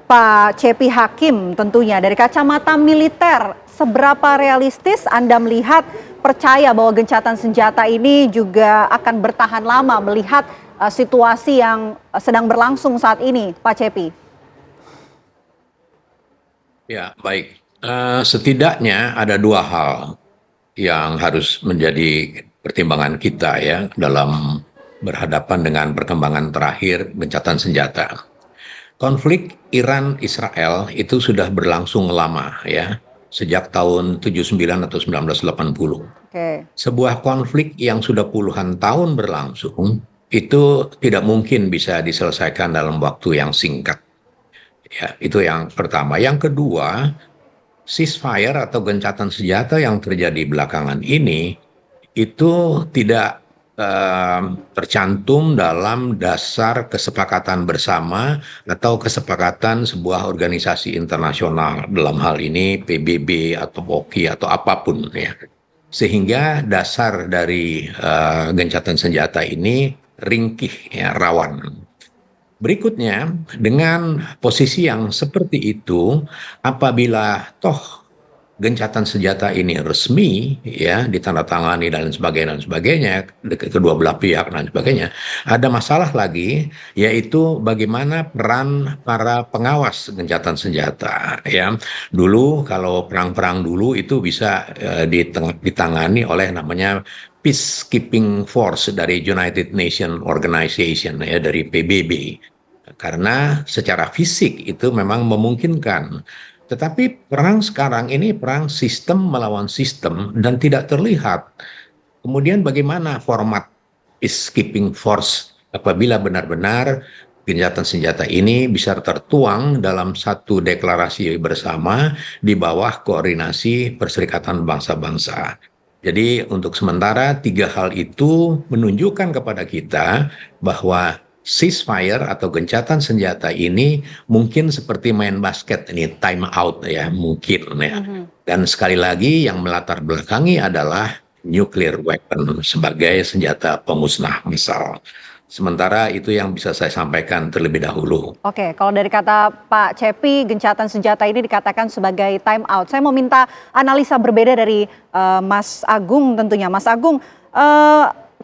Pak Cepi Hakim tentunya dari kacamata militer, seberapa realistis Anda melihat percaya bahwa gencatan senjata ini juga akan bertahan lama melihat situasi yang sedang berlangsung saat ini, Pak Cepi? Ya, baik. Setidaknya ada dua hal yang harus menjadi pertimbangan kita ya dalam berhadapan dengan perkembangan terakhir gencatan senjata. Konflik Iran-Israel itu sudah berlangsung lama ya, sejak tahun 79 atau 1980. Oke. Sebuah konflik yang sudah puluhan tahun berlangsung itu tidak mungkin bisa diselesaikan dalam waktu yang singkat. Ya, itu yang pertama. Yang kedua, ceasefire atau gencatan senjata yang terjadi belakangan ini itu tidak tercantum dalam dasar kesepakatan bersama atau kesepakatan sebuah organisasi internasional, dalam hal ini PBB atau POKI atau apapun ya. Sehingga dasar dari gencatan senjata ini ringkih ya, rawan. Berikutnya, dengan posisi yang seperti itu, apabila toh gencatan senjata ini resmi, ya ditandatangani dan sebagainya, kedua belah pihak dan sebagainya, ada masalah lagi, yaitu bagaimana peran para pengawas gencatan senjata. Ya, dulu kalau perang-perang dulu itu bisa ditangani oleh namanya Peacekeeping Force dari United Nations Organization ya, dari PBB, karena secara fisik itu memang memungkinkan. Tetapi perang sekarang ini perang sistem melawan sistem dan tidak terlihat. Kemudian bagaimana format peacekeeping force apabila benar-benar gencatan senjata ini bisa tertuang dalam satu deklarasi bersama di bawah koordinasi Perserikatan Bangsa-Bangsa. Jadi untuk sementara tiga hal itu menunjukkan kepada kita bahwa ceasefire atau gencatan senjata ini mungkin seperti main basket, ini time out ya, mungkin ya. Dan sekali lagi yang melatar belakangi adalah nuclear weapon sebagai senjata pemusnah massal. Sementara itu yang bisa saya sampaikan terlebih dahulu. Oke, kalau dari kata Pak Cepi, gencatan senjata ini dikatakan sebagai time out. Saya mau minta analisa berbeda dari Mas Agung tentunya. Mas Agung,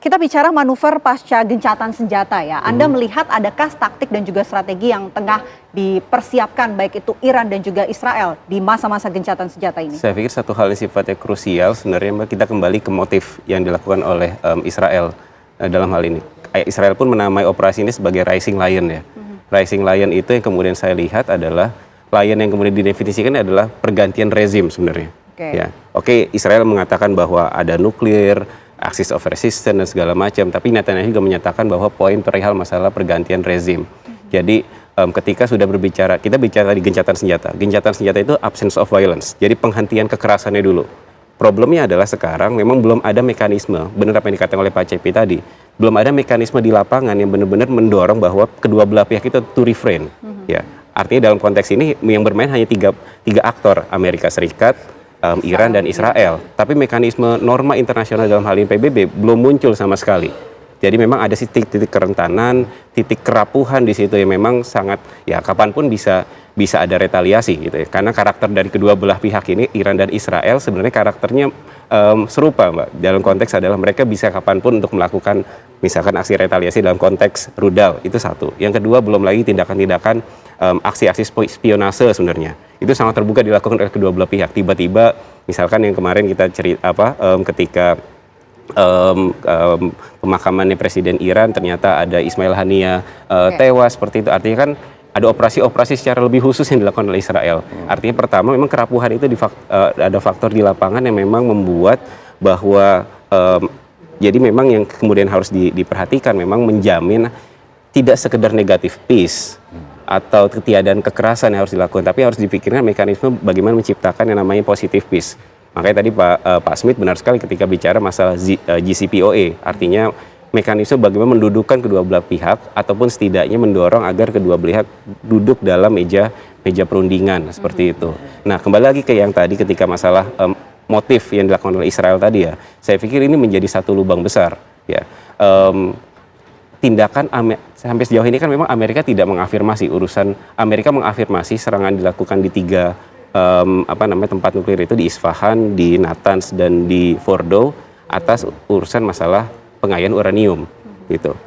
kita bicara manuver pasca gencatan senjata ya. Anda melihat adakah taktik dan juga strategi yang tengah dipersiapkan baik itu Iran dan juga Israel di masa-masa gencatan senjata ini? Saya pikir satu hal yang sifatnya krusial sebenarnya kita kembali ke motif yang dilakukan oleh Israel dalam hal ini. Israel pun menamai operasi ini sebagai Rising Lion ya. Rising Lion itu yang kemudian saya lihat adalah lion yang kemudian didefinisikan adalah pergantian rezim sebenarnya. Ya. Oke, Israel mengatakan bahwa ada nuklir, axis of resistance dan segala macam, tapi Netanyahu juga menyatakan bahwa poin perihal masalah pergantian rezim. Jadi ketika sudah berbicara, kita bicara di gencatan senjata. Gencatan senjata itu absence of violence. Jadi penghentian kekerasannya dulu. Problemnya adalah sekarang memang belum ada mekanisme, benar apa yang dikatakan oleh Pak Cepi tadi, belum ada mekanisme di lapangan yang benar-benar mendorong bahwa kedua belah pihak itu to refrain. Ya, artinya dalam konteks ini yang bermain hanya tiga aktor, Amerika Serikat, Iran dan Israel. Tapi mekanisme norma internasional dalam hal ini PBB belum muncul sama sekali. Jadi memang ada titik-titik kerentanan, titik kerapuhan di situ yang memang sangat ya kapanpun bisa ada retaliasi gitu ya. Karena karakter dari kedua belah pihak ini Iran dan Israel sebenarnya karakternya serupa, Mbak. Dalam konteks adalah mereka bisa kapanpun untuk melakukan misalkan aksi retaliasi dalam konteks rudal, itu satu. Yang kedua belum lagi tindakan-tindakan aksi-aksi spionase sebenarnya. Itu sangat terbuka dilakukan oleh kedua belah pihak. Tiba-tiba misalkan yang kemarin kita ketika pemakamannya Presiden Iran ternyata ada Ismail Haniyeh tewas seperti itu. Artinya kan ada operasi-operasi secara lebih khusus yang dilakukan oleh Israel. Artinya pertama memang kerapuhan itu ada faktor di lapangan yang memang membuat bahwa jadi memang yang kemudian harus diperhatikan memang menjamin tidak sekedar negatif peace atau ketiadaan kekerasan yang harus dilakukan, tapi harus dipikirkan mekanisme bagaimana menciptakan yang namanya positive peace. Makanya tadi Pak Smith benar sekali ketika bicara masalah JCPOA, artinya mekanisme bagaimana mendudukkan kedua belah pihak ataupun setidaknya mendorong agar kedua belah pihak duduk dalam meja perundingan seperti itu. Nah, kembali lagi ke yang tadi ketika masalah motif yang dilakukan oleh Israel tadi ya, saya pikir ini menjadi satu lubang besar ya. tindakan sampai sejauh ini kan memang Amerika tidak mengafirmasi Amerika mengafirmasi serangan dilakukan di 3 tempat nuklir itu di Isfahan, di Natanz dan di Fordow atas urusan masalah pengayaan uranium gitu.